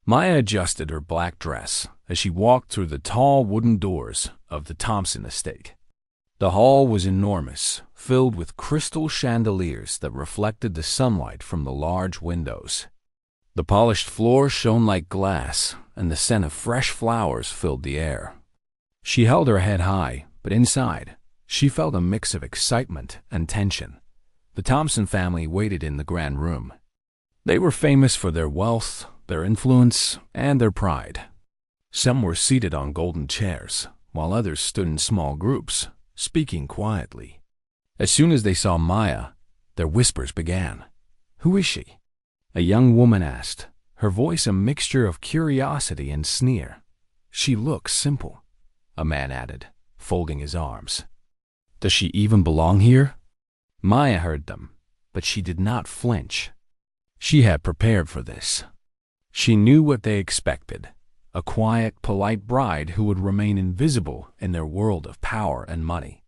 Maya adjusted her black dress as she walked through the tall wooden doors of the Thompson estate. The hall was enormous, filled with crystal chandeliers that reflected the sunlight from the large windows. The polished floor shone like glass, and the scent of fresh flowers filled the air. She held her head high, but inside, she felt a mix of excitement and tension. The Thompson family waited in the grand room. They were famous for their wealth, their influence, and their pride. Some were seated on golden chairs, while others stood in small groups, speaking quietly. As soon as they saw Maya, their whispers began. "Who is she?" A young woman asked, her voice a mixture of curiosity and sneer. "She looks simple," a man added, folding his arms. "Does she even belong here?" Maya heard them, but she did not flinch. She had prepared for this. She knew what they expected, a quiet, polite bride who would remain invisible in their world of power and money.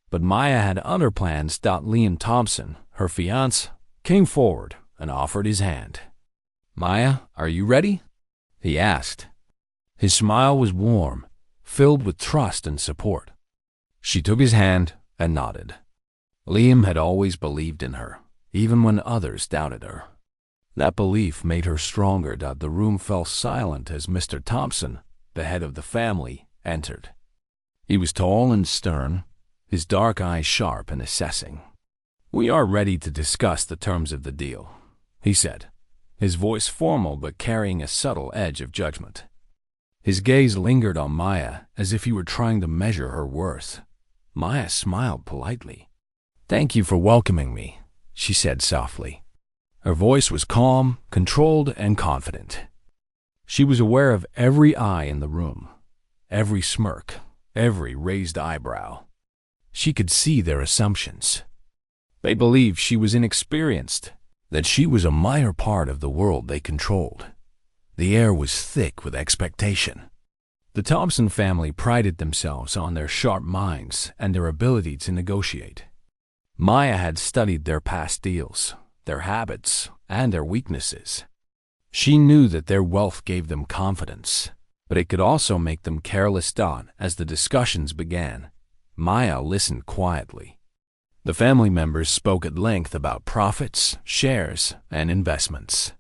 But Maya had other plans. Liam Thompson, her fiancé, came forward and offered his hand. "Maya, are you ready?" he asked. His smile was warm, filled with trust and support. She took his hand and nodded. Liam had always believed in her, even when others doubted her. That belief made her stronger. The room fell silent as Mr. Thompson, the head of the family, entered. He was tall and stern, his dark eyes sharp and assessing. "We are ready to discuss the terms of the deal," he said, his voice formal but carrying a subtle edge of judgment. His gaze lingered on Maya as if he were trying to measure her worth. Maya smiled politely. "Thank you for welcoming me," she said softly. Her voice was calm, controlled, and confident. She was aware of every eye in the room, every smirk, every raised eyebrow. She could see their assumptions. They believed she was inexperienced, that she was a minor part of the world they controlled. The air was thick with expectation. The Thompson family prided themselves on their sharp minds and their ability to negotiate. Maya had studied their past deals, their habits, and their weaknesses. She knew that their wealth gave them confidence, but it could also make them careless. As the discussions began, Maya listened quietly. The family members spoke at length about profits, shares, and investments.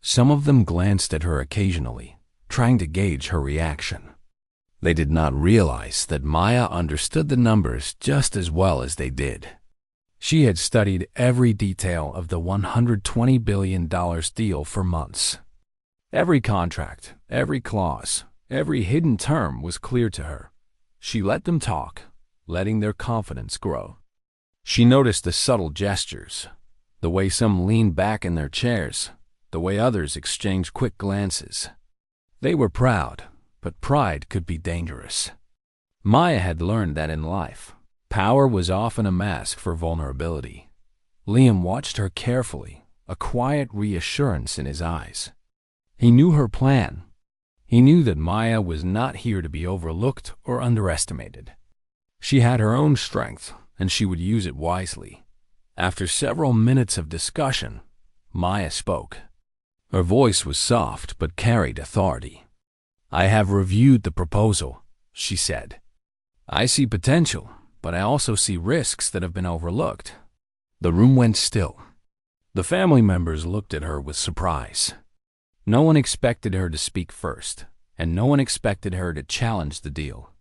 Some of them glanced at her occasionally, trying to gauge her reaction. They did not realize that Maya understood the numbers just as well as they did. She had studied every detail of the $120 billion deal for months. Every contract, every clause, every hidden term was clear to her. She let them talk, letting their confidence grow. She noticed the subtle gestures, the way some leaned back in their chairs, the way others exchanged quick glances. They were proud, but pride could be dangerous. Maya had learned that in life, power was often a mask for vulnerability. Liam watched her carefully, a quiet reassurance in his eyes. He knew her plan. He knew that Maya was not here to be overlooked or underestimated. She had her own strength, and she would use it wisely. After several minutes of discussion, Maya spoke. Her voice was soft but carried authority. "I have reviewed the proposal," she said. "I see potential, but I also see risks that have been overlooked." The room went still. The family members looked at her with surprise. No one expected her to speak first, and no one expected her to challenge the deal.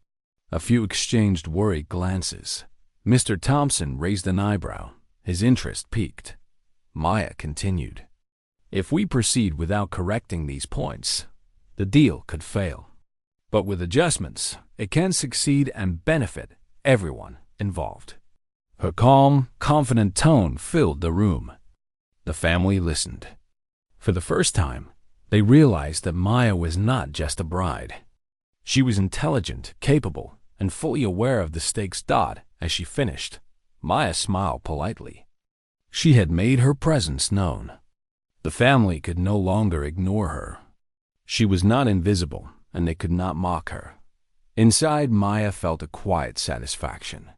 A few exchanged worried glances. Mr. Thompson raised an eyebrow, his interest piqued. Maya continued. "If we proceed without correcting these points, the deal could fail. But with adjustments, it can succeed and benefit everyone involved." Her calm, confident tone filled the room. The family listened. For the first time, they realized that Maya was not just a bride. She was intelligent, capable, and fully aware of the stakes. As she finished, Maya smiled politely. She had made her presence known. The family could no longer ignore her. She was not invisible, and they could not mock her. Inside, Maya felt a quiet satisfaction.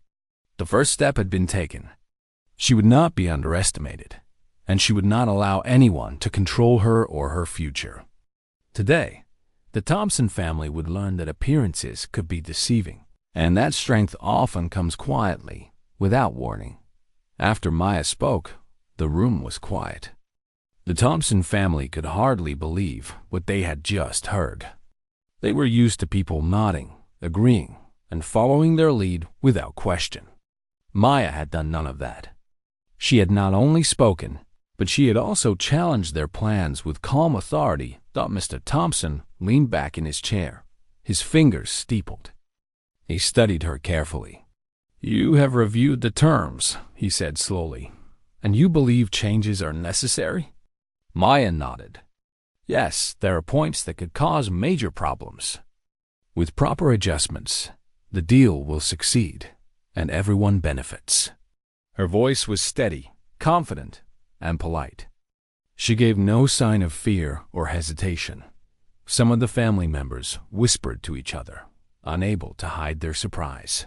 The first step had been taken. She would not be underestimated, and she would not allow anyone to control her or her future. Today, the Thompson family would learn that appearances could be deceiving, and that strength often comes quietly, without warning. After Maya spoke, the room was quiet. The Thompson family could hardly believe what they had just heard. They were used to people nodding, agreeing, and following their lead without question. Maya had done none of that. She had not only spoken, but she had also challenged their plans with calm authority. Mr. Thompson leaned back in his chair, his fingers steepled. He studied her carefully. "You have reviewed the terms," he said slowly, "and you believe changes are necessary?" Maya nodded. "Yes, there are points that could cause major problems. With proper adjustments, the deal will succeed, and everyone benefits." Her voice was steady, confident, and polite. She gave no sign of fear or hesitation. Some of the family members whispered to each other, unable to hide their surprise.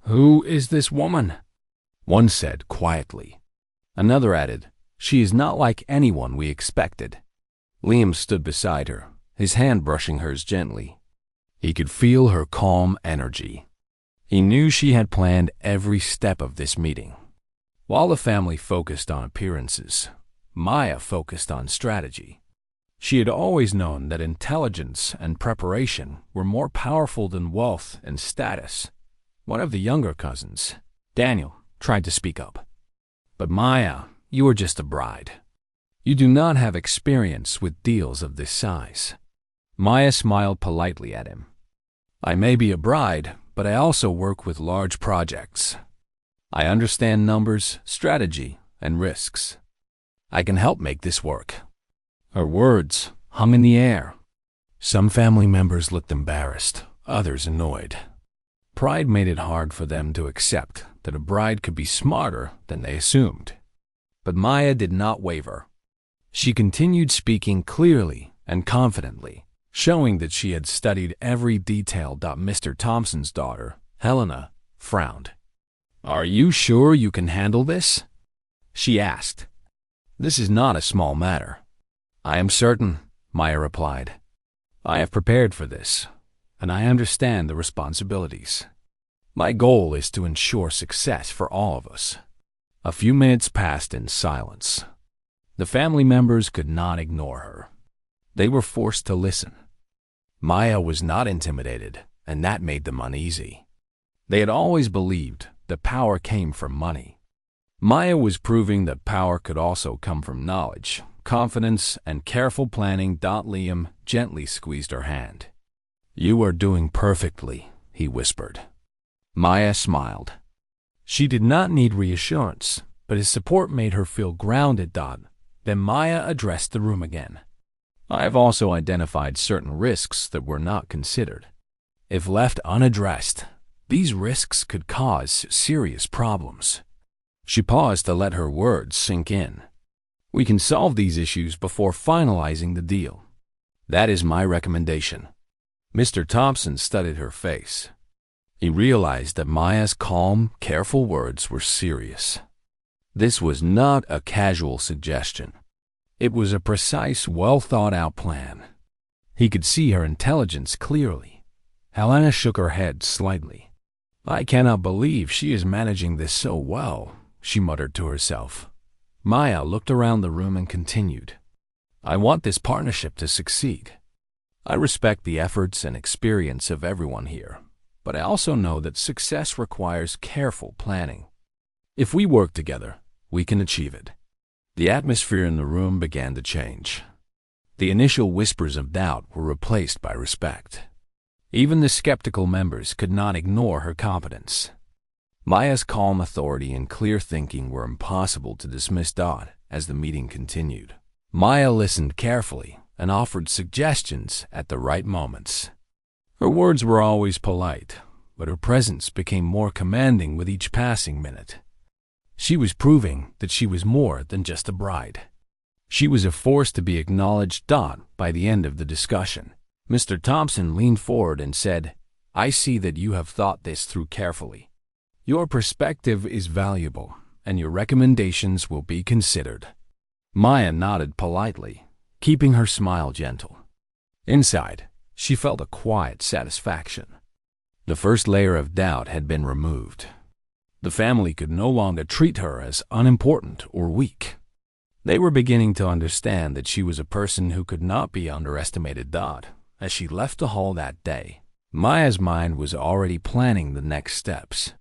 "Who is this woman?" one said quietly. Another added, "She is not like anyone we expected." Liam stood beside her, his hand brushing hers gently. He could feel her calm energy. He knew she had planned every step of this meeting. While the family focused on appearances, Maya focused on strategy. She had always known that intelligence and preparation were more powerful than wealth and status. One of the younger cousins, Daniel, tried to speak up. "But Maya, you are just a bride. You do not have experience with deals of this size." Maya smiled politely at him. "I may be a bride, but I also work with large projects. I understand numbers, strategy, and risks. I can help make this work." Her words hung in the air. Some family members looked embarrassed, others annoyed. Pride made it hard for them to accept that a bride could be smarter than they assumed. But Maya did not waver. She continued speaking clearly and confidently, showing that she had studied every detail. Mr. Thompson's daughter, Helena, frowned. "Are you sure you can handle this?" she asked. "This is not a small matter." "I am certain," Maya replied. "I have prepared for this, and I understand the responsibilities. My goal is to ensure success for all of us." A few minutes passed in silence. The family members could not ignore her. They were forced to listen. Maya was not intimidated, and that made them uneasy. They had always believed that power came from money. Maya was proving that power could also come from knowledge, confidence, and careful planning. Liam gently squeezed her hand. "You are doing perfectly," he whispered. Maya smiled. She did not need reassurance, but his support made her feel grounded. Then Maya addressed the room again. "I have also identified certain risks that were not considered. If left unaddressed, these risks could cause serious problems." She paused to let her words sink in. "We can solve these issues before finalizing the deal. That is my recommendation." Mr. Thompson studied her face. He realized that Maya's calm, careful words were serious. This was not a casual suggestion. It was a precise, well-thought-out plan. He could see her intelligence clearly. Helena shook her head slightly. "I cannot believe she is managing this so well," she muttered to herself. Maya looked around the room and continued. "I want this partnership to succeed. I respect the efforts and experience of everyone here, but I also know that success requires careful planning. If we work together, we can achieve it." The atmosphere in the room began to change. The initial whispers of doubt were replaced by respect. Even the skeptical members could not ignore her competence. Maya's calm authority and clear thinking were impossible to dismiss. As the meeting continued, Maya listened carefully and offered suggestions at the right moments. Her words were always polite, but her presence became more commanding with each passing minute. She was proving that she was more than just a bride. She was a force to be acknowledged. By the end of the discussion, Mr. Thompson leaned forward and said, "I see that you have thought this through carefully. Your perspective is valuable, and your recommendations will be considered." Maya nodded politely, keeping her smile gentle. Inside, she felt a quiet satisfaction. The first layer of doubt had been removed. The family could no longer treat her as unimportant or weak. They were beginning to understand that she was a person who could not be underestimated. As she left the hall that day, Maya's mind was already planning the next steps.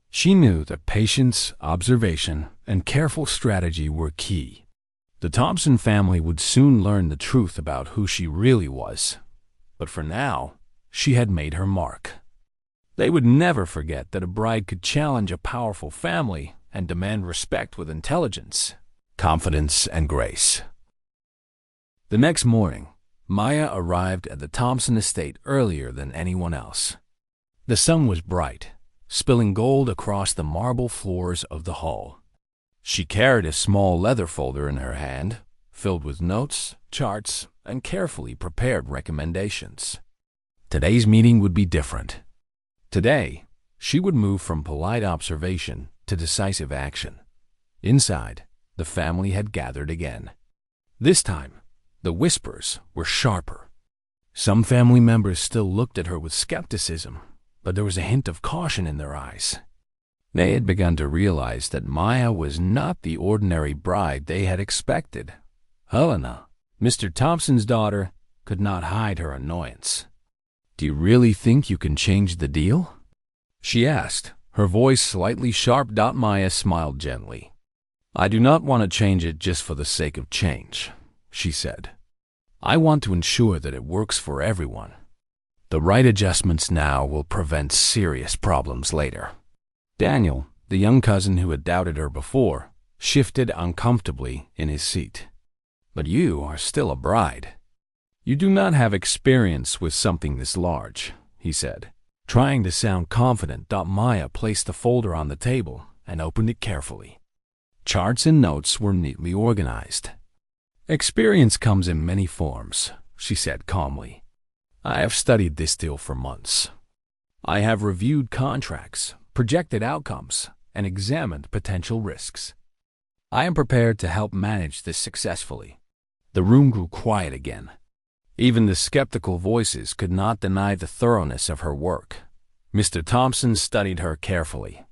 She knew that patience, observation, and careful strategy were key. The Thompson family would soon learn the truth about who she really was. But for now, she had made her mark. They would never forget that a bride could challenge a powerful family and demand respect with intelligence, confidence, and grace. The next morning, Maya arrived at the Thompson estate earlier than anyone else. The sun was bright, spilling gold across the marble floors of the hall. She carried a small leather folder in her hand, filled with notes, charts, and carefully prepared recommendations. Today's meeting would be different. Today, she would move from polite observation to decisive action. Inside, the family had gathered again. This time, the whispers were sharper. Some family members still looked at her with skepticism, but there was a hint of caution in their eyes. They had begun to realize that Maya was not the ordinary bride they had expected. Helena, Mr. Thompson's daughter, could not hide her annoyance. "Do you really think you can change the deal?" she asked, her voice slightly sharp. Maya smiled gently. "I do not want to change it just for the sake of change," she said. "I want to ensure that it works for everyone. The right adjustments now will prevent serious problems later." Daniel, the young cousin who had doubted her before, shifted uncomfortably in his seat. "But you are still a bride. You do not have experience with something this large," he said, trying to sound confident. Maya placed the folder on the table and opened it carefully. Charts and notes were neatly organized. "Experience comes in many forms," she said calmly. "I have studied this deal for months. I have reviewed contracts, projected outcomes, and examined potential risks. I am prepared to help manage this successfully." The room grew quiet again. Even the skeptical voices could not deny the thoroughness of her work. Mr. Thompson studied her carefully,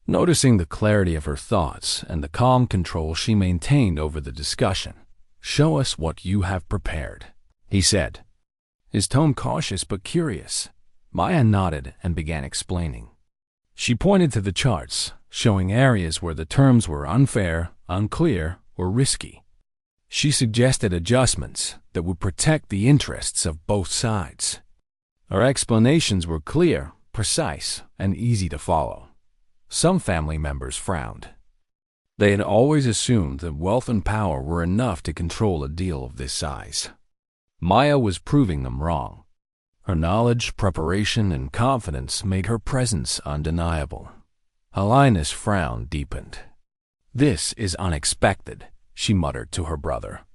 noticing the clarity of her thoughts and the calm control she maintained over the discussion. "Show us what you have prepared," he said, his tone cautious but curious. Maya nodded and began explaining. She pointed to the charts, showing areas where the terms were unfair, unclear, or risky. She suggested adjustments that would protect the interests of both sides. Her explanations were clear, precise, and easy to follow. Some family members frowned. They had always assumed that wealth and power were enough to control a deal of this size. Maya was proving them wrong. Her knowledge, preparation, and confidence made her presence undeniable. Helena's frown deepened. "This is unexpected," she muttered to her brother.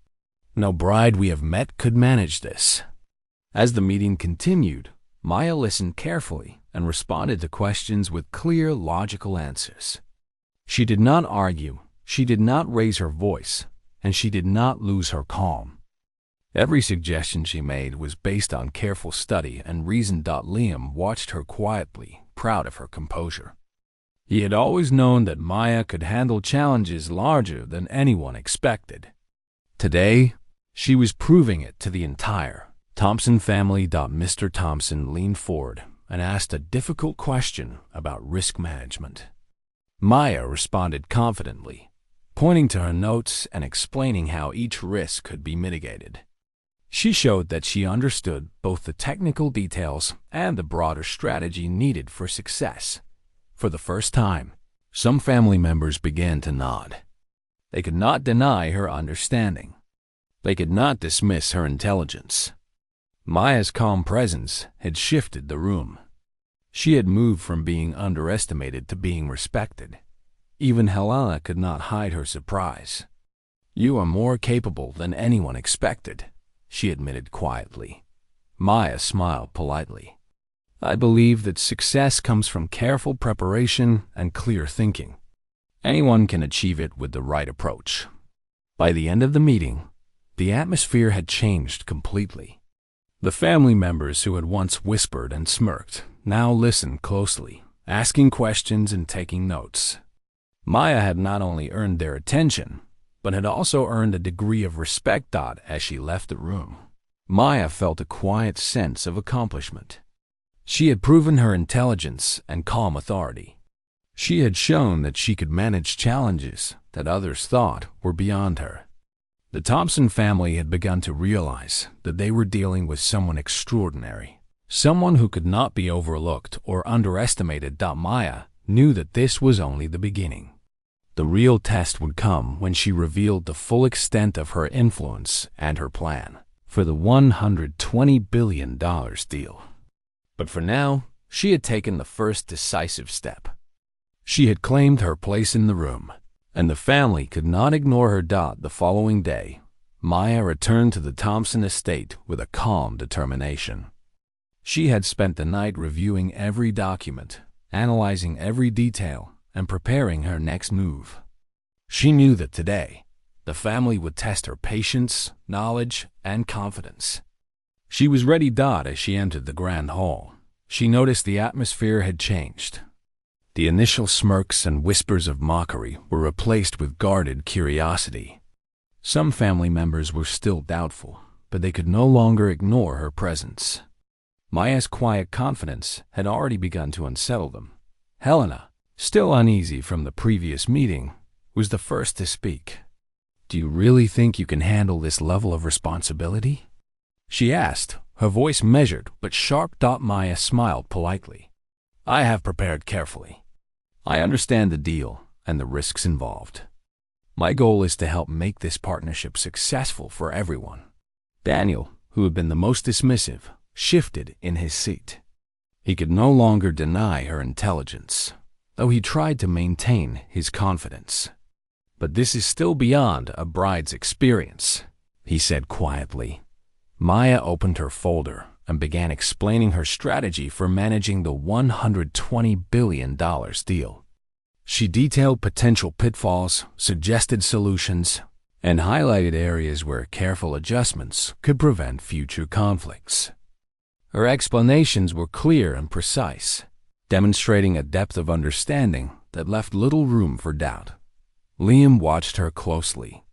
"No bride we have met could manage this." As the meeting continued, Maya listened carefully and responded to questions with clear, logical answers. She did not argue, she did not raise her voice, and she did not lose her calm. Every suggestion she made was based on careful study and reason. Liam watched her quietly, proud of her composure. He had always known that Maya could handle challenges larger than anyone expected. Today, she was proving it to the entire Thompson family. Mr. Thompson leaned forward and asked a difficult question about risk management. Maya responded confidently, pointing to her notes and explaining how each risk could be mitigated. She showed that she understood both the technical details and the broader strategy needed for success. For the first time, some family members began to nod. They could not deny her understanding. They could not dismiss her intelligence. Maya's calm presence had shifted the room. She had moved from being underestimated to being respected. Even Helena could not hide her surprise. "You are more capable than anyone expected," she admitted quietly. Maya smiled politely. "I believe that success comes from careful preparation and clear thinking. Anyone can achieve it with the right approach." By the end of the meeting, the atmosphere had changed completely. The family members who had once whispered and smirked now listened closely, asking questions and taking notes. Maya had not only earned their attention, but had also earned a degree of respect. As she left the room, Maya felt a quiet sense of accomplishment. She had proven her intelligence and calm authority. She had shown that she could manage challenges that others thought were beyond her. The Thompson family had begun to realize that they were dealing with someone extraordinary, someone who could not be overlooked or underestimated. Maya knew that this was only the beginning. The real test would come when she revealed the full extent of her influence and her plan for the $120 billion deal. But for now, she had taken the first decisive step. She had claimed her place in the room, and the family could not ignore her. The following day, Maya returned to the Thompson estate with a calm determination. She had spent the night reviewing every document, analyzing every detail, and preparing her next move. She knew that today, the family would test her patience, knowledge, and confidence. She was ready. As she entered the grand hall, she noticed the atmosphere had changed. The initial smirks and whispers of mockery were replaced with guarded curiosity. Some family members were still doubtful, but they could no longer ignore her presence. Maya's quiet confidence had already begun to unsettle them. Helena, still uneasy from the previous meeting, was the first to speak. "Do you really think you can handle this level of responsibility?" she asked, her voice measured but sharp. Maya smiled politely. "I have prepared carefully. I understand the deal and the risks involved. My goal is to help make this partnership successful for everyone." Daniel, who had been the most dismissive, shifted in his seat. He could no longer deny her intelligence, though he tried to maintain his confidence. "But this is still beyond a bride's experience," he said quietly. Maya opened her folder and began explaining her strategy for managing the $120 billion deal. She detailed potential pitfalls, suggested solutions, and highlighted areas where careful adjustments could prevent future conflicts. Her explanations were clear and precise, demonstrating a depth of understanding that left little room for doubt. Liam watched her closely.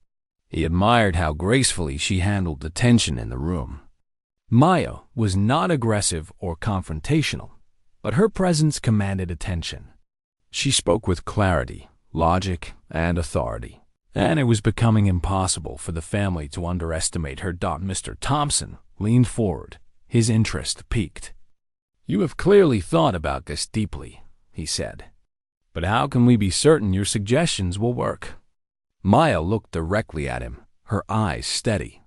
He admired how gracefully she handled the tension in the room. Maya was not aggressive or confrontational, but her presence commanded attention. She spoke with clarity, logic, and authority, and it was becoming impossible for the family to underestimate her. Mr. Thompson leaned forward, his interest piqued. "You have clearly thought about this deeply," he said. "But how can we be certain your suggestions will work?" Maya looked directly at him, her eyes steady.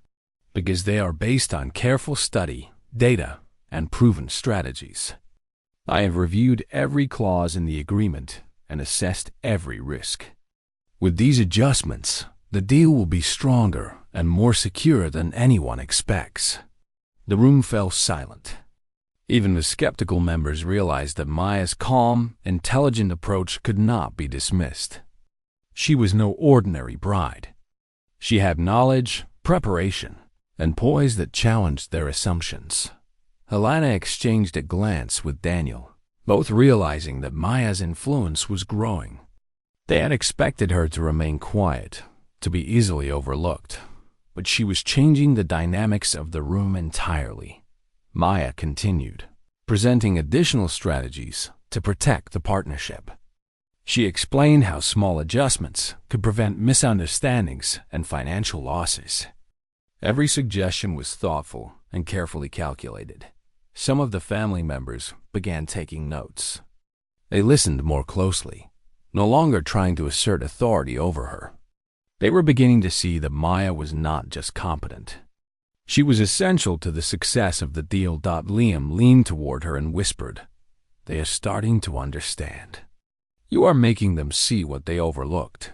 "Because they are based on careful study, data, and proven strategies. I have reviewed every clause in the agreement and assessed every risk. With these adjustments, the deal will be stronger and more secure than anyone expects." The room fell silent. Even the skeptical members realized that Maya's calm, intelligent approach could not be dismissed. She was no ordinary bride. She had knowledge, preparation, and poise that challenged their assumptions. Helena exchanged a glance with Daniel, both realizing that Maya's influence was growing. They had expected her to remain quiet, to be easily overlooked, but she was changing the dynamics of the room entirely. Maya continued, presenting additional strategies to protect the partnership. She explained how small adjustments could prevent misunderstandings and financial losses. Every suggestion was thoughtful and carefully calculated. Some of the family members began taking notes. They listened more closely, no longer trying to assert authority over her. They were beginning to see that Maya was not just competent. She was essential to the success of the deal. Liam leaned toward her and whispered, "They are starting to understand. You are making them see what they overlooked."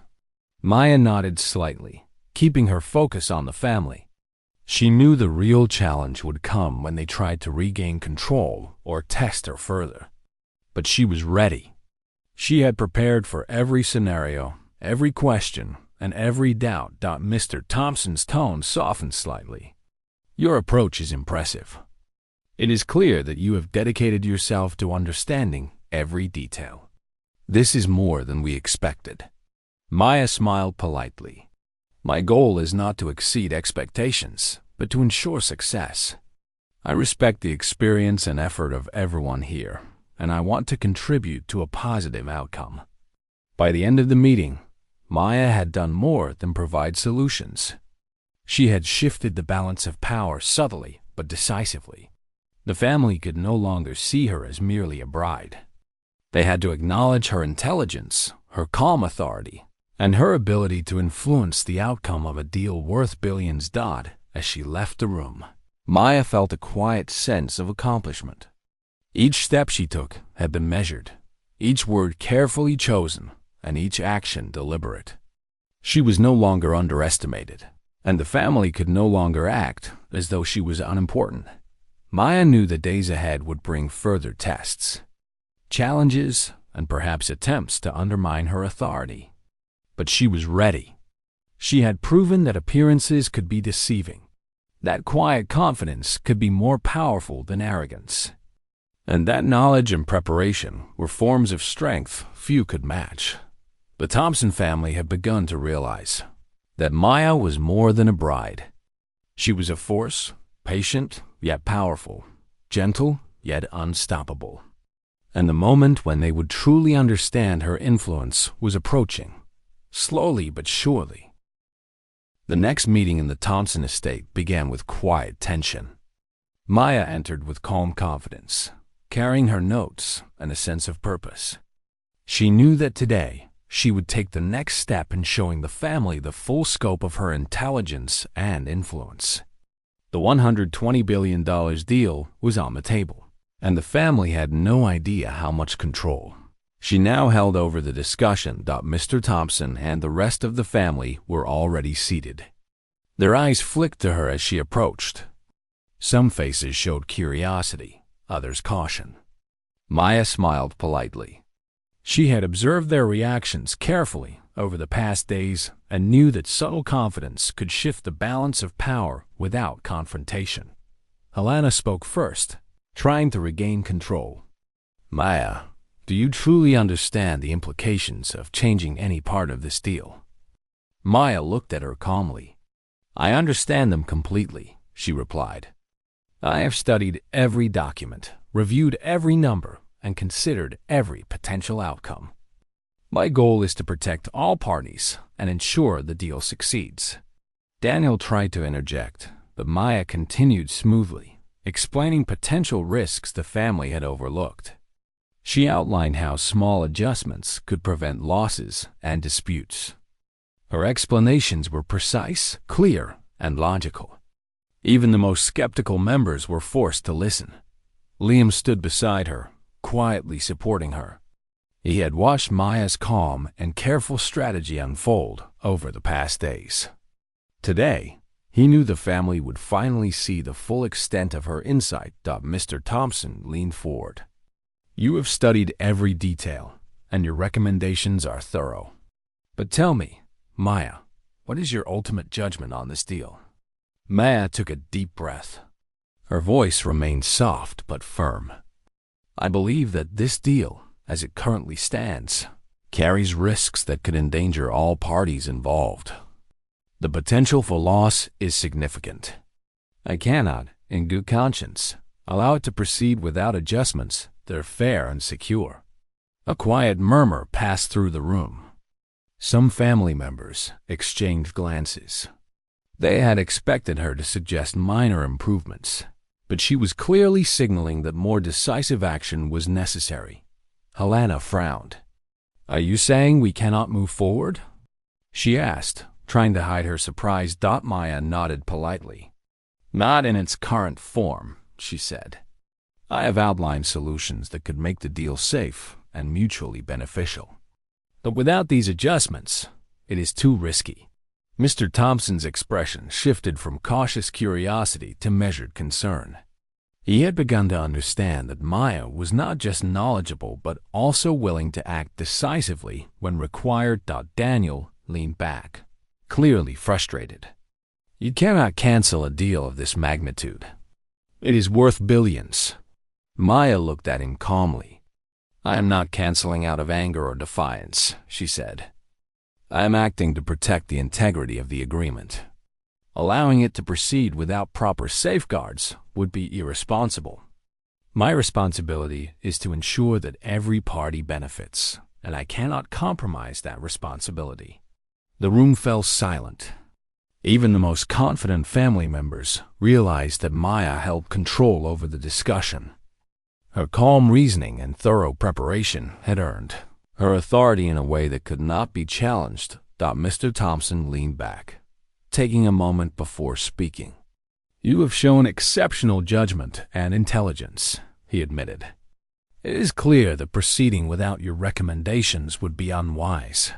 Maya nodded slightly, keeping her focus on the family. She knew the real challenge would come when they tried to regain control or test her further. But she was ready. She had prepared for every scenario, every question, and every doubt. Mr. Thompson's tone softened slightly. "Your approach is impressive, It is clear that you have dedicated yourself to understanding every detail. This is more than we expected. Maya smiled politely. My goal is not to exceed expectations, but to ensure success. I respect the experience and effort of everyone here, and I want to contribute to a positive outcome. By the end of the meeting, Maya had done more than provide solutions. She had shifted the balance of power subtly but decisively. The family could no longer see her as merely a bride. They had to acknowledge her intelligence, her calm authority, and her ability to influence the outcome of a deal worth billions. As she left the room, Maya felt a quiet sense of accomplishment. Each step she took had been measured, each word carefully chosen, and each action deliberate. She was no longer underestimated, and the family could no longer act as though she was unimportant. Maya knew the days ahead would bring further tests, challenges, and perhaps attempts to undermine her authority. But she was ready. She had proven that appearances could be deceiving, that quiet confidence could be more powerful than arrogance, and that knowledge and preparation were forms of strength few could match. The Thompson family had begun to realize that Maya was more than a bride. She was a force, patient yet powerful, gentle yet unstoppable. And the moment when they would truly understand her influence was approaching, slowly but surely. The next meeting in the Thompson estate began with quiet tension. Maya entered with calm confidence, carrying her notes and a sense of purpose. She knew that today she would take the next step in showing the family the full scope of her intelligence and influence. The $120 billion deal was on the table, and the family had no idea how much control she now held over the discussion. Mr. Thompson and the rest of the family were already seated. Their eyes flicked to her as she approached. Some faces showed curiosity, others caution. Maya smiled politely. She had observed their reactions carefully over the past days and knew that subtle confidence could shift the balance of power without confrontation. Helena spoke first, trying to regain control. Maya, do you truly understand the implications of changing any part of this deal? Maya looked at her calmly. I understand them completely, she replied. I have studied every document, reviewed every number, and considered every potential outcome. My goal is to protect all parties and ensure the deal succeeds. Daniel tried to interject, but Maya continued smoothly, explaining potential risks the family had overlooked. She outlined how small adjustments could prevent losses and disputes. Her explanations were precise, clear, and logical. Even the most skeptical members were forced to listen. Liam stood beside her, quietly supporting her. He had watched Maya's calm and careful strategy unfold over the past days. Today, he knew the family would finally see the full extent of her insight. Mr. Thompson leaned forward. You have studied every detail, and your recommendations are thorough. But tell me, Maya, what is your ultimate judgment on this deal? Maya took a deep breath. Her voice remained soft but firm. I believe that this deal, as it currently stands, carries risks that could endanger all parties involved. The potential for loss is significant. I cannot, in good conscience, allow it to proceed without adjustments that are fair and secure. A quiet murmur passed through the room. Some family members exchanged glances. They had expected her to suggest minor improvements, but she was clearly signaling that more decisive action was necessary. Helena frowned. Are you saying we cannot move forward? She asked, trying to hide her surprise. Maya nodded politely. Not in its current form, she said. I have outlined solutions that could make the deal safe and mutually beneficial. But without these adjustments, it is too risky. Mr. Thompson's expression shifted from cautious curiosity to measured concern. He had begun to understand that Maya was not just knowledgeable but also willing to act decisively when required. Daniel leaned back, clearly frustrated. You cannot cancel a deal of this magnitude. It is worth billions. Maya looked at him calmly. I am not canceling out of anger or defiance, she said. I am acting to protect the integrity of the agreement. Allowing it to proceed without proper safeguards would be irresponsible. My responsibility is to ensure that every party benefits, and I cannot compromise that responsibility. The room fell silent. Even the most confident family members realized that Maya held control over the discussion. Her calm reasoning and thorough preparation had earned her authority in a way that could not be challenged. Mr. Thompson leaned back, taking a moment before speaking. You have shown exceptional judgment and intelligence, he admitted. It is clear that proceeding without your recommendations would be unwise.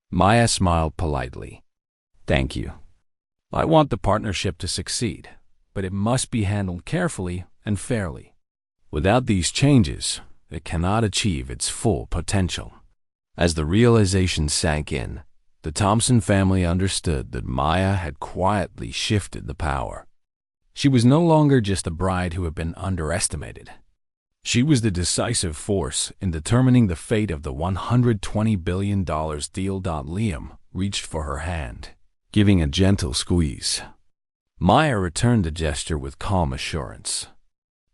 Maya smiled politely. Thank you. I want the partnership to succeed, but it must be handled carefully and fairly. Without these changes, it cannot achieve its full potential. As the realization sank in, the Thompson family understood that Maya had quietly shifted the power. She was no longer just a bride who had been underestimated. She was the decisive force in determining the fate of the $120 billion deal. Liam reached for her hand, giving a gentle squeeze. Maya returned the gesture with calm assurance.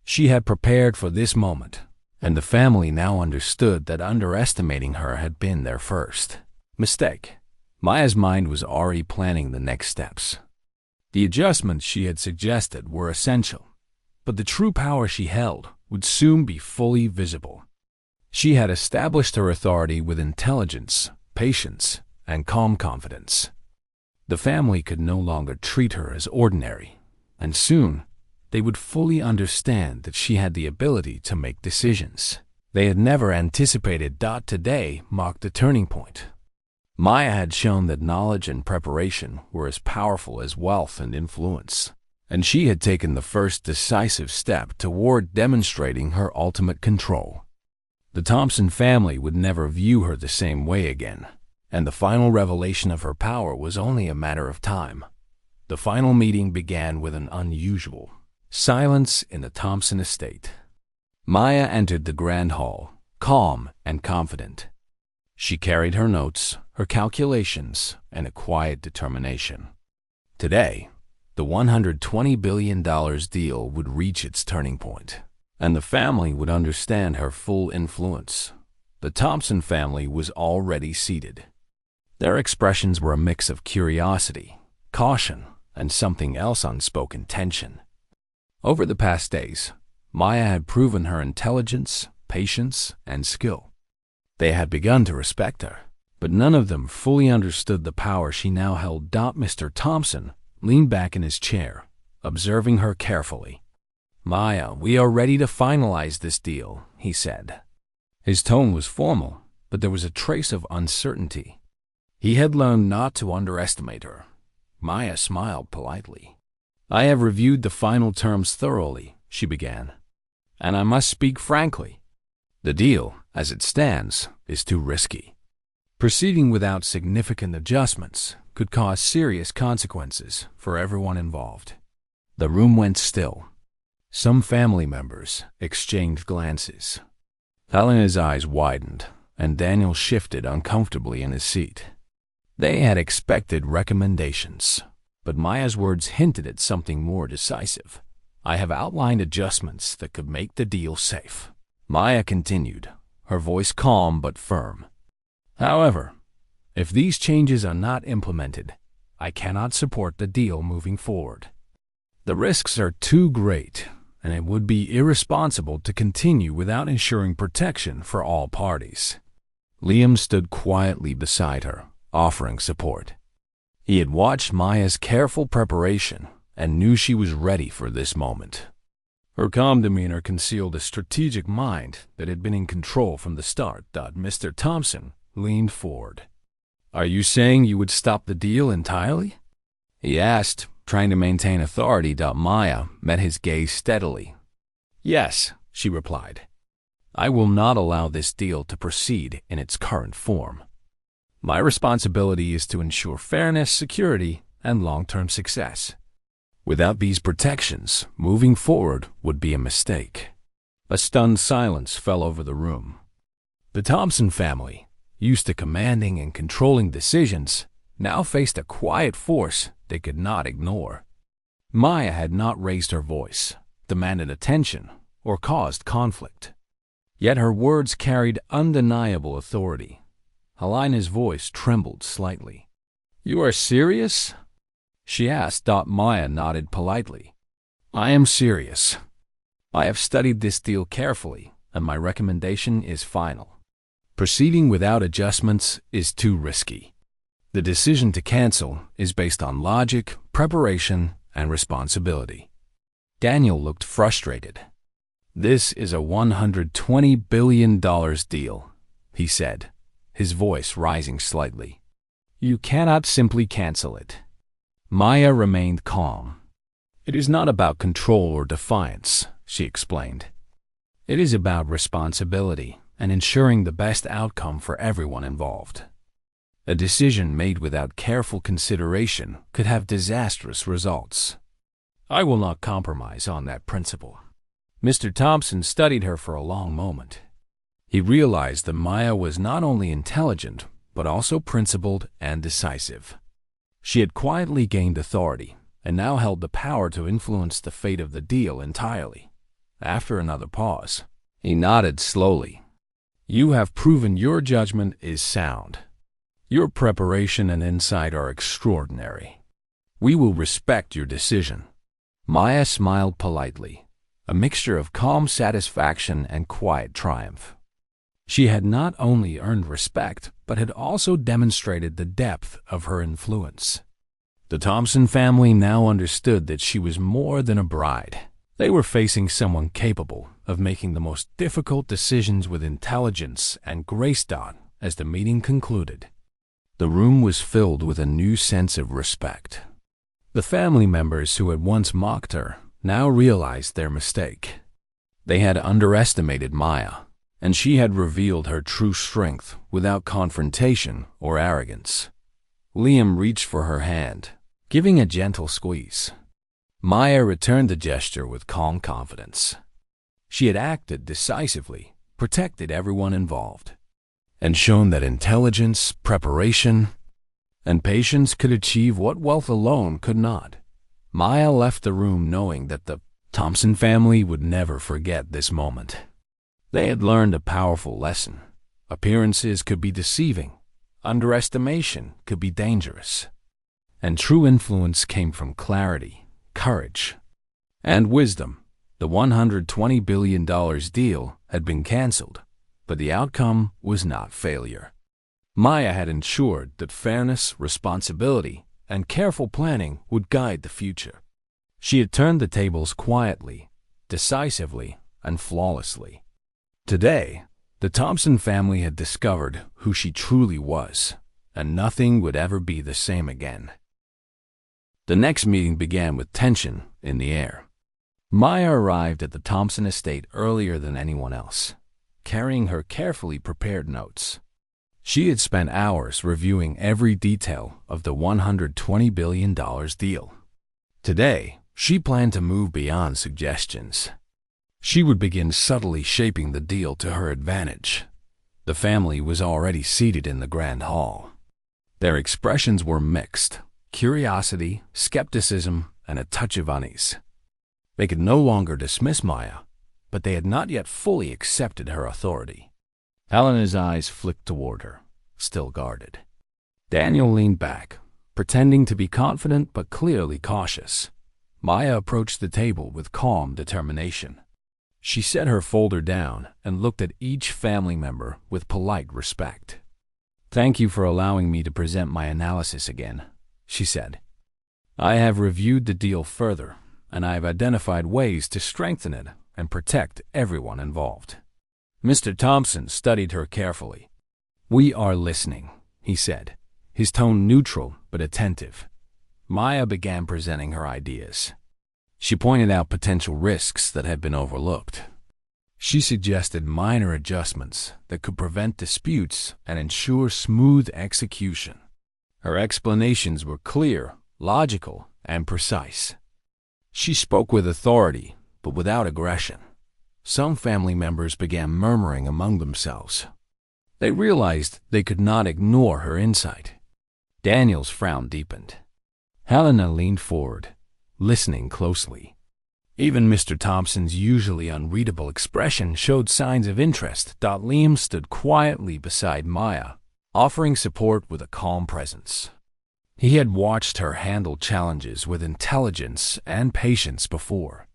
She had prepared for this moment, and the family now understood that underestimating her had been their first mistake. Maya's mind was already planning the next steps. The adjustments she had suggested were essential, but the true power she held would soon be fully visible. She had established her authority with intelligence, patience, and calm confidence. The family could no longer treat her as ordinary, and soon they would fully understand that she had the ability to make decisions they had never anticipated. Today marked a turning point. Maya had shown that knowledge and preparation were as powerful as wealth and influence, and she had taken the first decisive step toward demonstrating her ultimate control. The Thompson family would never view her the same way again, and the final revelation of her power was only a matter of time. The final meeting began with an unusual silence in the Thompson estate. Maya entered the grand hall, calm and confident. She carried her notes, her calculations, and a quiet determination. Today, the $120 billion deal would reach its turning point, and the family would understand her full influence. The Thompson family was already seated. Their expressions were a mix of curiosity, caution, and something else, unspoken tension. Over the past days, Maya had proven her intelligence, patience, and skill. They had begun to respect her, but none of them fully understood the power she now held. Mr. Thompson leaned back in his chair, observing her carefully. Maya, we are ready to finalize this deal, he said. His tone was formal, but there was a trace of uncertainty. He had learned not to underestimate her. Maya smiled politely. I have reviewed the final terms thoroughly, she began, and I must speak frankly. The deal, as it stands, is too risky. Proceeding without significant adjustments could cause serious consequences for everyone involved. The room went still. Some family members exchanged glances. Helena's eyes widened, and Daniel shifted uncomfortably in his seat. They had expected recommendations, but Maya's words hinted at something more decisive. I have outlined adjustments that could make the deal safe, Maya continued, her voice calm but firm. However, if these changes are not implemented, I cannot support the deal moving forward. The risks are too great, and it would be irresponsible to continue without ensuring protection for all parties. Liam stood quietly beside her, offering support. He had watched Maya's careful preparation and knew she was ready for this moment. Her calm demeanor concealed a strategic mind that had been in control from the start. Mr. Thompson leaned forward. Are you saying you would stop the deal entirely? He asked, trying to maintain authority. Maya met his gaze steadily. Yes, she replied. I will not allow this deal to proceed in its current form. My responsibility is to ensure fairness, security, and long-term success. Without these protections, moving forward would be a mistake. A stunned silence fell over the room. The Thompson family, used to commanding and controlling decisions, now faced a quiet force they could not ignore. Maya had not raised her voice, demanded attention, or caused conflict. Yet her words carried undeniable authority. Helena's voice trembled slightly. "You are serious?" she asked. Maya nodded politely. "I am serious. I have studied this deal carefully, and my recommendation is final. Proceeding without adjustments is too risky. The decision to cancel is based on logic, preparation, and responsibility." Daniel looked frustrated. "This is a $120 billion deal," he said, his voice rising slightly. "You cannot simply cancel it." Maya remained calm. "It is not about control or defiance," she explained. "It is about responsibility and ensuring the best outcome for everyone involved. A decision made without careful consideration could have disastrous results. I will not compromise on that principle." Mr. Thompson studied her for a long moment. He realized that Maya was not only intelligent, but also principled and decisive. She had quietly gained authority and now held the power to influence the fate of the deal entirely. After another pause, he nodded slowly. "You have proven your judgment is sound. Your preparation and insight are extraordinary. We will respect your decision." Maya smiled politely, a mixture of calm satisfaction and quiet triumph. She had not only earned respect, but had also demonstrated the depth of her influence. The Thompson family now understood that she was more than a bride. They were facing someone capable of making the most difficult decisions with intelligence and grace. As the meeting concluded, the room was filled with a new sense of respect. The family members who had once mocked her now realized their mistake. They had underestimated Maya, and she had revealed her true strength without confrontation or arrogance. Liam reached for her hand, giving a gentle squeeze. Maya returned the gesture with calm confidence. She had acted decisively, protected everyone involved, and shown that intelligence, preparation, and patience could achieve what wealth alone could not. Maya left the room knowing that the Thompson family would never forget this moment. They had learned a powerful lesson. Appearances could be deceiving, underestimation could be dangerous, and true influence came from clarity, courage, and wisdom. The $120 billion deal had been canceled, but the outcome was not failure. Maya had ensured that fairness, responsibility, and careful planning would guide the future. She had turned the tables quietly, decisively, and flawlessly. Today, the Thompson family had discovered who she truly was, and nothing would ever be the same again. The next meeting began with tension in the air. Maya arrived at the Thompson estate earlier than anyone else, carrying her carefully prepared notes. She had spent hours reviewing every detail of the $120 billion deal. Today, she planned to move beyond suggestions. She would begin subtly shaping the deal to her advantage. The family was already seated in the grand hall. Their expressions were mixed: curiosity, skepticism, and a touch of unease. They could no longer dismiss Maya, but they had not yet fully accepted her authority. Helena's eyes flicked toward her, still guarded. Daniel leaned back, pretending to be confident but clearly cautious. Maya approached the table with calm determination. She set her folder down and looked at each family member with polite respect. "Thank you for allowing me to present my analysis again," she said. "I have reviewed the deal further, and I have identified ways to strengthen it and protect everyone involved." Mr. Thompson studied her carefully. "We are listening," he said, his tone neutral but attentive. Maya began presenting her ideas. She pointed out potential risks that had been overlooked. She suggested minor adjustments that could prevent disputes and ensure smooth execution. Her explanations were clear, logical, and precise. She spoke with authority, but without aggression. Some family members began murmuring among themselves. They realized they could not ignore her insight. Daniel's frown deepened. Helena leaned forward, listening closely. Even Mr. Thompson's usually unreadable expression showed signs of interest. Liam stood quietly beside Maya, offering support with a calm presence. He had watched her handle challenges with intelligence and patience before.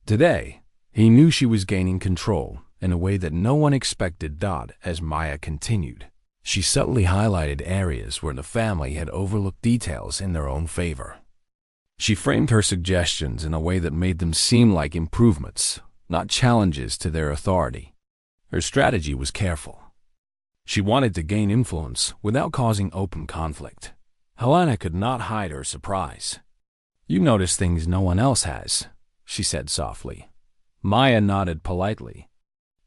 Today, he knew she was gaining control in a way that no one expected. As Maya continued, she subtly highlighted areas where the family had overlooked details in their own favor. She framed her suggestions in a way that made them seem like improvements, not challenges to their authority. Her strategy was careful. She wanted to gain influence without causing open conflict. Helena could not hide her surprise. "You notice things no one else has," she said softly. Maya nodded politely.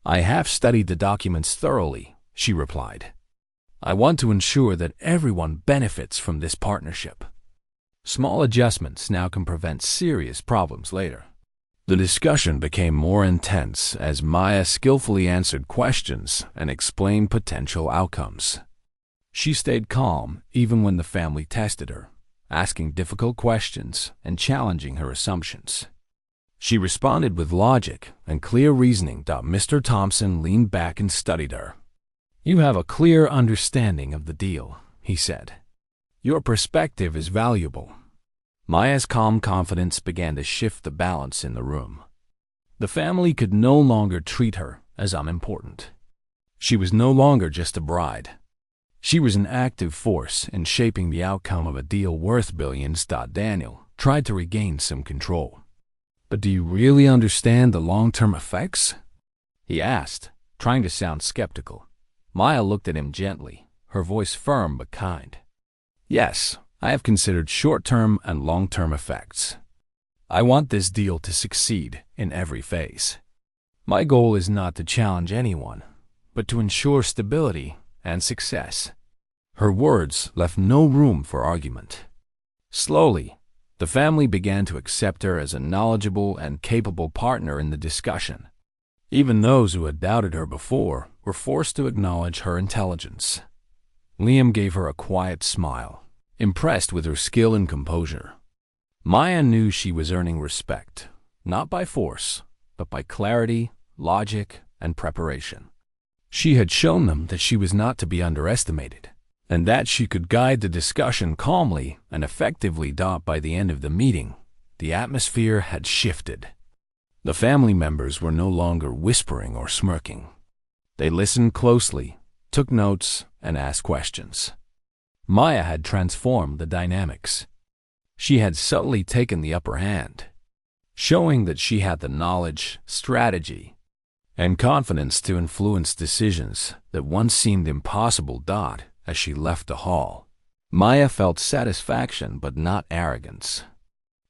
"I have studied the documents thoroughly," she replied. "I want to ensure that everyone benefits from this partnership. Small adjustments now can prevent serious problems later." The discussion became more intense as Maya skillfully answered questions and explained potential outcomes. She stayed calm even when the family tested her, asking difficult questions and challenging her assumptions. She responded with logic and clear reasoning. Mr. Thompson leaned back and studied her. "You have a clear understanding of the deal," he said. "Your perspective is valuable." Maya's calm confidence began to shift the balance in the room. The family could no longer treat her as unimportant. She was no longer just a bride. She was an active force in shaping the outcome of a deal worth billions. Daniel tried to regain some control. "But do you really understand the long-term effects?" he asked, trying to sound skeptical. Maya looked at him gently, her voice firm but kind. "Yes, I have considered short-term and long-term effects. I want this deal to succeed in every phase. My goal is not to challenge anyone, but to ensure stability and success." Her words left no room for argument. Slowly, the family began to accept her as a knowledgeable and capable partner in the discussion. Even those who had doubted her before were forced to acknowledge her intelligence. Liam gave her a quiet smile, impressed with her skill and composure. Maya knew she was earning respect, not by force, but by clarity, logic, and preparation. She had shown them that she was not to be underestimated, and that she could guide the discussion calmly and effectively. By the end of the meeting, the atmosphere had shifted. The family members were no longer whispering or smirking. They listened closely, took notes, and asked questions. Maya had transformed the dynamics. She had subtly taken the upper hand, showing that she had the knowledge, strategy, and confidence to influence decisions that once seemed impossible. As she left the hall, Maya felt satisfaction but not arrogance.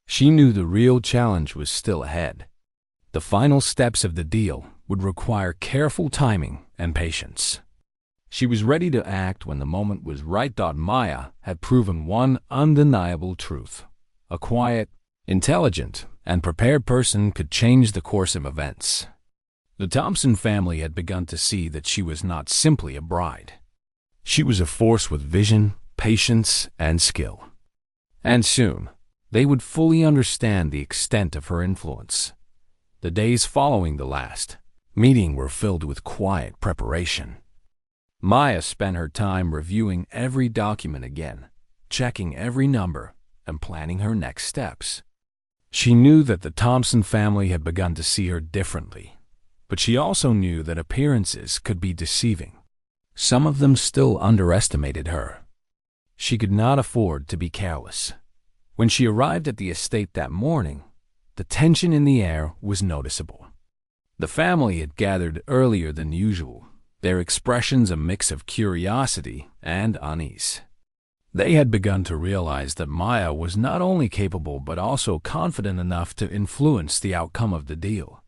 She knew the real challenge was still ahead. The final steps of the deal would require careful timing and patience. She was ready to act when the moment was right. Maya had proven one undeniable truth. A quiet, intelligent, and prepared person could change the course of events. The Thompson family had begun to see that she was not simply a bride. She was a force with vision, patience, and skill. And soon, they would fully understand the extent of her influence. The days following the last meeting were filled with quiet preparation. Maya spent her time reviewing every document again, checking every number, and planning her next steps. She knew that the Thompson family had begun to see her differently, but she also knew that appearances could be deceiving. Some of them still underestimated her. She could not afford to be careless. When she arrived at the estate that morning, the tension in the air was noticeable. The family had gathered earlier than usual, their expressions a mix of curiosity and unease. They had begun to realize that Maya was not only capable but also confident enough to influence the outcome of the deal.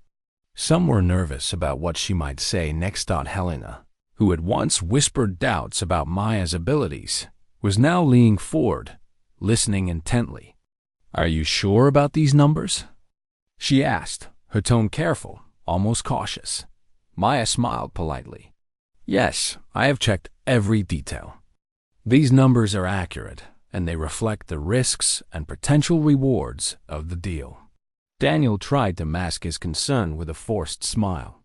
Some were nervous about what she might say next. Helena, who had once whispered doubts about Maya's abilities, was now leaning forward, listening intently. "Are you sure about these numbers?" she asked, her tone careful, almost cautious. Maya smiled politely. "Yes, I have checked every detail. These numbers are accurate, and they reflect the risks and potential rewards of the deal." Daniel tried to mask his concern with a forced smile.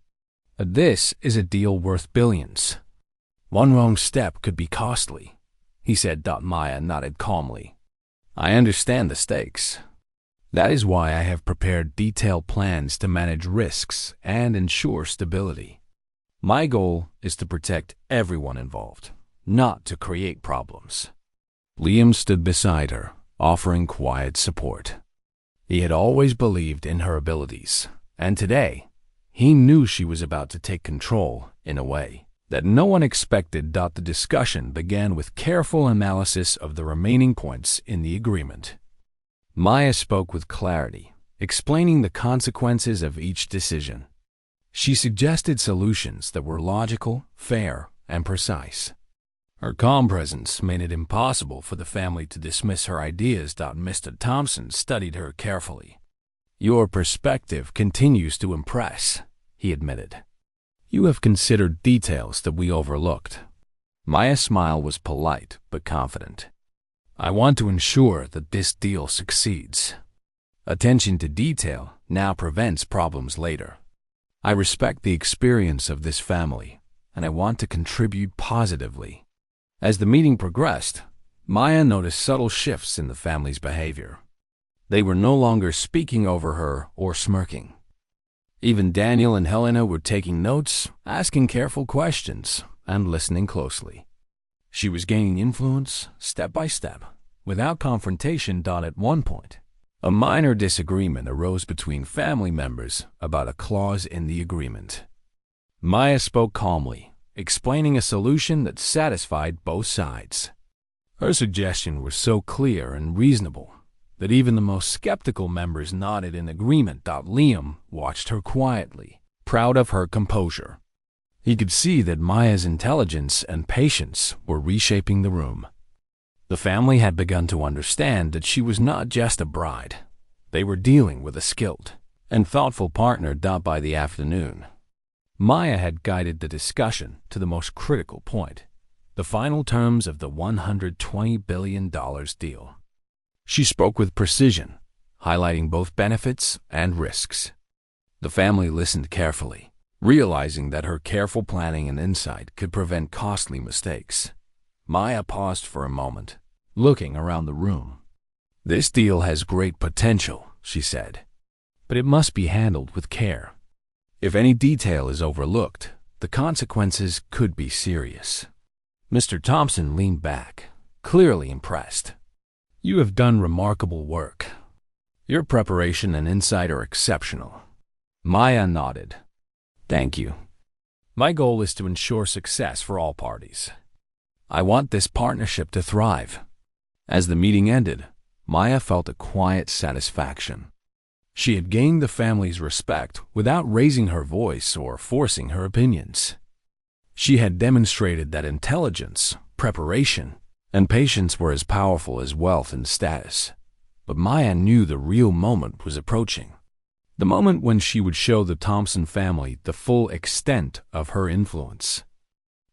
"This is a deal worth billions. One wrong step could be costly," he said. Maya nodded calmly. "I understand the stakes. That is why I have prepared detailed plans to manage risks and ensure stability. My goal is to protect everyone involved, not to create problems." Liam stood beside her, offering quiet support. He had always believed in her abilities, and today, he knew she was about to take control in a way that no one expected. The discussion began with careful analysis of the remaining points in the agreement. Maya spoke with clarity, explaining the consequences of each decision. She suggested solutions that were logical, fair, and precise. Her calm presence made it impossible for the family to dismiss her ideas. Mr. Thompson studied her carefully. "Your perspective continues to impress," he admitted. "You have considered details that we overlooked." Maya's smile was polite but confident. "I want to ensure that this deal succeeds. Attention to detail now prevents problems later. I respect the experience of this family, and I want to contribute positively." As the meeting progressed, Maya noticed subtle shifts in the family's behavior. They were no longer speaking over her or smirking. Even Daniel and Helena were taking notes, asking careful questions, and listening closely. She was gaining influence step by step, without confrontation. At one point, a minor disagreement arose between family members about a clause in the agreement. Maya spoke calmly, explaining a solution that satisfied both sides. Her suggestion was so clear and reasonable that even the most skeptical members nodded in agreement. Liam watched her quietly, proud of her composure. He could see that Maya's intelligence and patience were reshaping the room. The family had begun to understand that she was not just a bride. They were dealing with a skilled and thoughtful partner. By the afternoon, Maya had guided the discussion to the most critical point, the final terms of the $120 billion deal. She spoke with precision, highlighting both benefits and risks. The family listened carefully, realizing that her careful planning and insight could prevent costly mistakes. Maya paused for a moment, looking around the room. "This deal has great potential," she said, "but it must be handled with care. If any detail is overlooked, the consequences could be serious." Mr. Thompson leaned back, clearly impressed. "You have done remarkable work. Your preparation and insight are exceptional." Maya nodded. "Thank you. My goal is to ensure success for all parties. I want this partnership to thrive." As the meeting ended, Maya felt a quiet satisfaction. She had gained the family's respect without raising her voice or forcing her opinions. She had demonstrated that intelligence, preparation, and patience were as powerful as wealth and status. But Maya knew the real moment was approaching. The moment when she would show the Thompson family the full extent of her influence.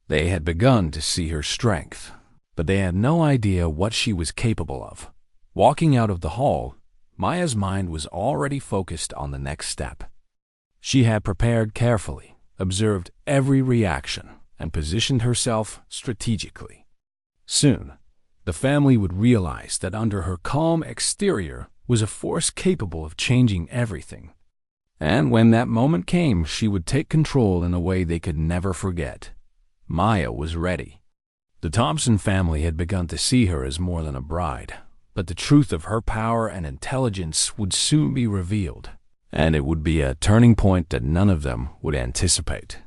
They had begun to see her strength, but they had no idea what she was capable of. Walking out of the hall, Maya's mind was already focused on the next step. She had prepared carefully, observed every reaction, and positioned herself strategically. Soon, the family would realize that under her calm exterior was a force capable of changing everything. And when that moment came, she would take control in a way they could never forget. Maya was ready. The Thompson family had begun to see her as more than a bride, but the truth of her power and intelligence would soon be revealed, and it would be a turning point that none of them would anticipate.